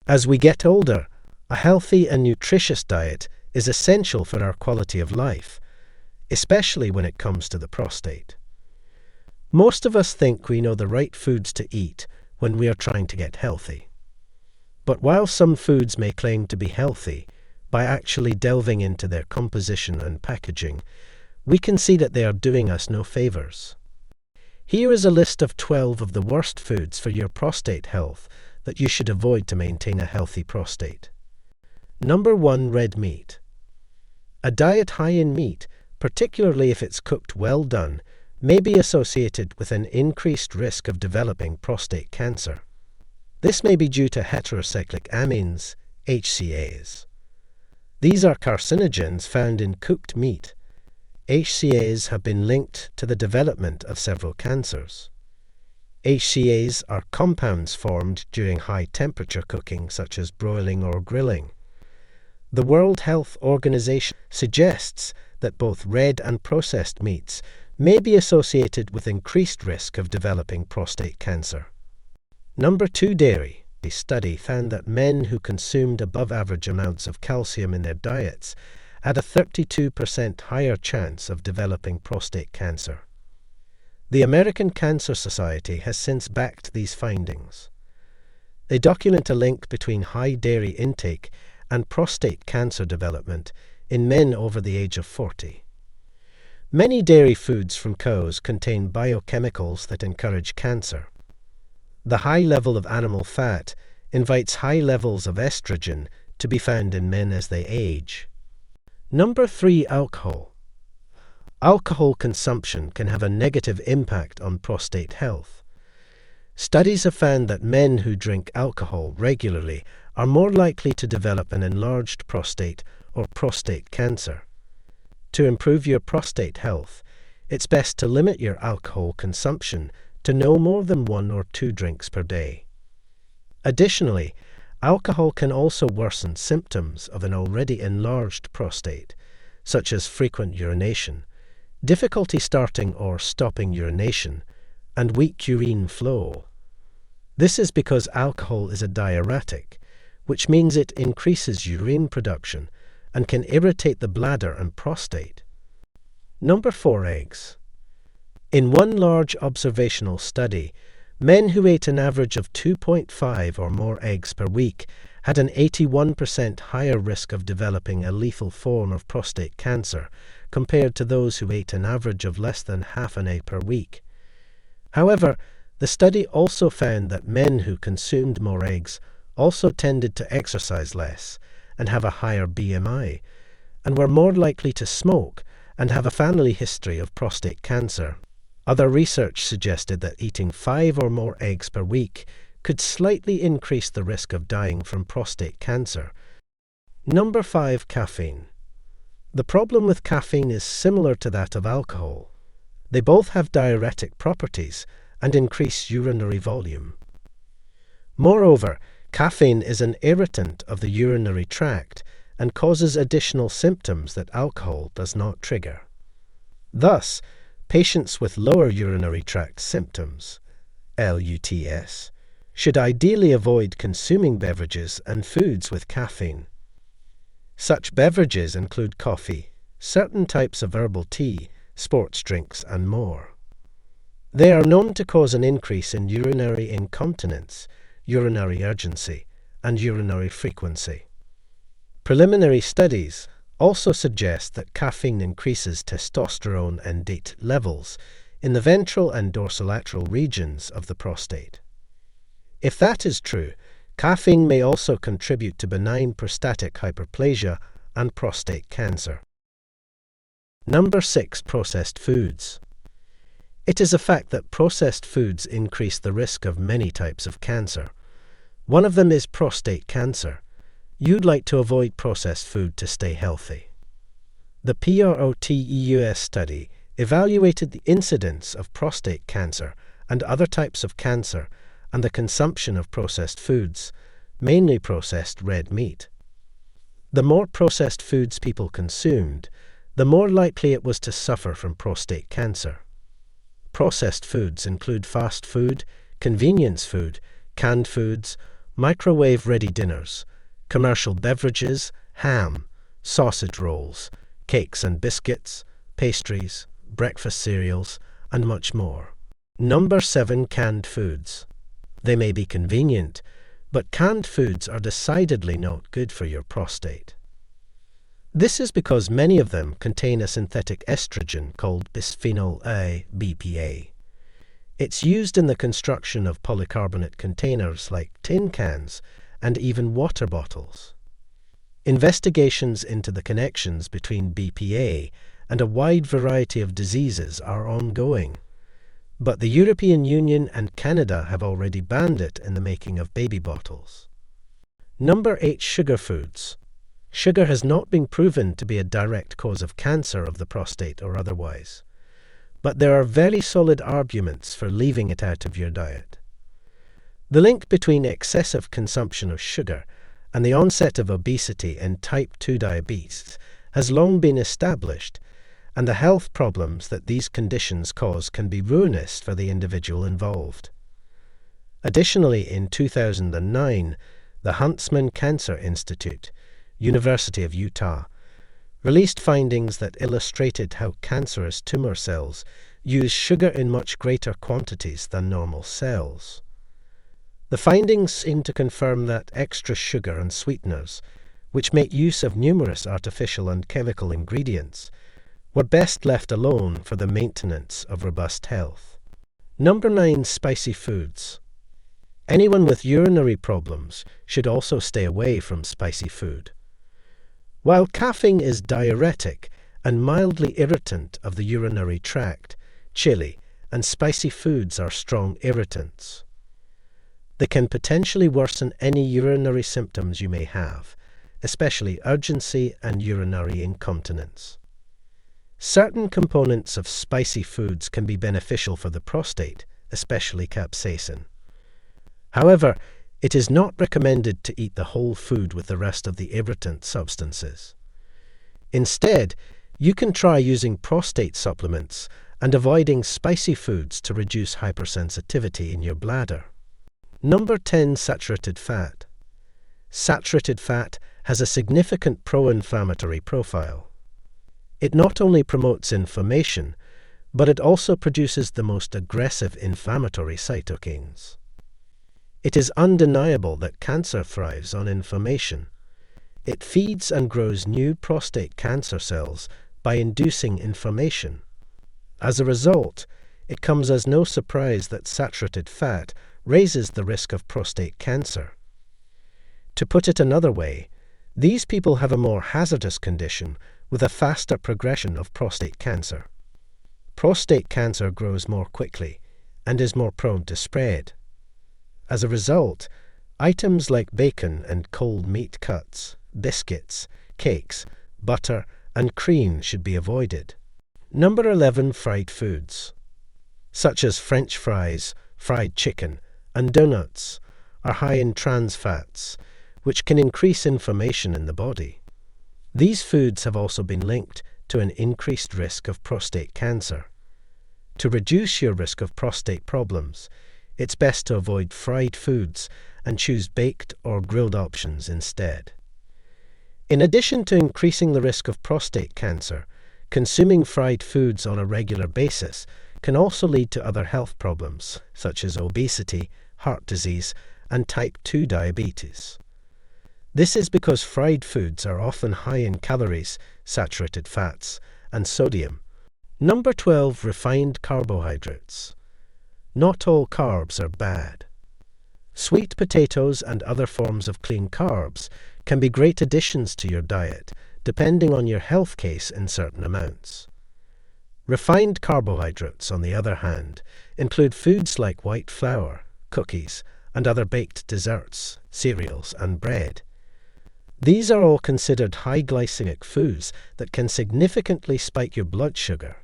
As we get older, a healthy and nutritious diet is essential for our quality of life, especially when it comes to the prostate. Most of us think we know the right foods to eat when we are trying to get healthy. But while some foods may claim to be healthy, by actually delving into their composition and packaging, we can see that they are doing us no favors. Here is a list of 12 of the worst foods for your prostate health that you should avoid to maintain a healthy prostate. Number 1. Red meat. A diet high in meat, particularly if it's cooked well done, may be associated with an increased risk of developing prostate cancer. This may be due to heterocyclic amines, HCAs. These are carcinogens found in cooked meat. HCAs have been linked to the development of several cancers. HCAs are compounds formed during high-temperature cooking, such as broiling or grilling. The World Health Organization suggests that both red and processed meats may be associated with increased risk of developing prostate cancer. Number 2. Dairy. A study found that men who consumed above-average amounts of calcium in their diets had a 32% higher chance of developing prostate cancer. The American Cancer Society has since backed these findings. They document a link between high dairy intake and prostate cancer development in men over the age of 40. Many dairy foods from cows contain biochemicals that encourage cancer. The high level of animal fat invites high levels of estrogen to be found in men as they age. Number 3. Alcohol. Alcohol consumption can have a negative impact on prostate health. Studies have found that men who drink alcohol regularly are more likely to develop an enlarged prostate or prostate cancer. To improve your prostate health, it's best to limit your alcohol consumption to no more than 1 or 2 drinks per day. Additionally, alcohol can also worsen symptoms of an already enlarged prostate, such as frequent urination, difficulty starting or stopping urination, and weak urine flow. This is because alcohol is a diuretic, which means it increases urine production and can irritate the bladder and prostate. Number 4. Eggs. In one large observational study, men who ate an average of 2.5 or more eggs per week had an 81% higher risk of developing a lethal form of prostate cancer compared to those who ate an average of less than half an egg per week. However, the study also found that men who consumed more eggs also tended to exercise less and have a higher BMI, and were more likely to smoke and have a family history of prostate cancer. Other research suggested that eating 5 or more eggs per week could slightly increase the risk of dying from prostate cancer. Number 5. Caffeine. The problem with caffeine is similar to that of alcohol. They both have diuretic properties and increase urinary volume. Moreover, caffeine is an irritant of the urinary tract and causes additional symptoms that alcohol does not trigger. Thus, patients with lower urinary tract symptoms, LUTS, should ideally avoid consuming beverages and foods with caffeine. Such beverages include coffee, certain types of herbal tea, sports drinks, and more. They are known to cause an increase in urinary incontinence, urinary urgency, and urinary frequency. Preliminary studies also suggest that caffeine increases testosterone and DHT levels in the ventral and dorsolateral regions of the prostate. If that is true, caffeine may also contribute to benign prostatic hyperplasia and prostate cancer. Number 6. Processed foods. It is a fact that processed foods increase the risk of many types of cancer. One of them is prostate cancer. You'd like to avoid processed food to stay healthy. The PROTEUS study evaluated the incidence of prostate cancer and other types of cancer and the consumption of processed foods, mainly processed red meat. The more processed foods people consumed, the more likely it was to suffer from prostate cancer. Processed foods include fast food, convenience food, canned foods, microwave-ready dinners, commercial beverages, ham, sausage rolls, cakes and biscuits, pastries, breakfast cereals, and much more. Number 7. Canned foods. They may be convenient, but canned foods are decidedly not good for your prostate. This is because many of them contain a synthetic estrogen called bisphenol A, BPA. It's used in the construction of polycarbonate containers like tin cans and even water bottles. Investigations into the connections between BPA and a wide variety of diseases are ongoing, but the European Union and Canada have already banned it in the making of baby bottles. Number 8. Sugar foods. Sugar has not been proven to be a direct cause of cancer of the prostate or otherwise, but there are very solid arguments for leaving it out of your diet. The link between excessive consumption of sugar and the onset of obesity and type 2 diabetes has long been established, and the health problems that these conditions cause can be ruinous for the individual involved. Additionally, in 2009, the Huntsman Cancer Institute, University of Utah, released findings that illustrated how cancerous tumor cells use sugar in much greater quantities than normal cells. The findings seem to confirm that extra sugar and sweeteners, which make use of numerous artificial and chemical ingredients, were best left alone for the maintenance of robust health. Number 9. Spicy foods. Anyone with urinary problems should also stay away from spicy food. While caffeine is diuretic and mildly irritant of the urinary tract, chili and spicy foods are strong irritants. They can potentially worsen any urinary symptoms you may have, especially urgency and urinary incontinence. Certain components of spicy foods can be beneficial for the prostate, especially capsaicin. However, it is not recommended to eat the whole food with the rest of the irritant substances. Instead, you can try using prostate supplements and avoiding spicy foods to reduce hypersensitivity in your bladder. Number 10. Saturated fat. Saturated fat has a significant pro-inflammatory profile. It not only promotes inflammation, but it also produces the most aggressive inflammatory cytokines. It is undeniable that cancer thrives on inflammation. It feeds and grows new prostate cancer cells by inducing inflammation. As a result, it comes as no surprise that saturated fat raises the risk of prostate cancer. To put it another way, these people have a more hazardous condition with a faster progression of prostate cancer. Prostate cancer grows more quickly and is more prone to spread. As a result, items like bacon and cold meat cuts, biscuits, cakes, butter, and cream should be avoided. Number 11. Fried foods, such as French fries, fried chicken, and donuts, are high in trans fats, which can increase inflammation in the body. These foods have also been linked to an increased risk of prostate cancer. To reduce your risk of prostate problems, it's best to avoid fried foods and choose baked or grilled options instead. In addition to increasing the risk of prostate cancer, consuming fried foods on a regular basis can also lead to other health problems, such as obesity, heart disease, and type 2 diabetes. This is because fried foods are often high in calories, saturated fats, and sodium. Number 12. Refined carbohydrates. Not all carbs are bad. Sweet potatoes and other forms of clean carbs can be great additions to your diet, depending on your health case in certain amounts. Refined carbohydrates, on the other hand, include foods like white flour, cookies, and other baked desserts, cereals, and bread. These are all considered high glycemic foods that can significantly spike your blood sugar.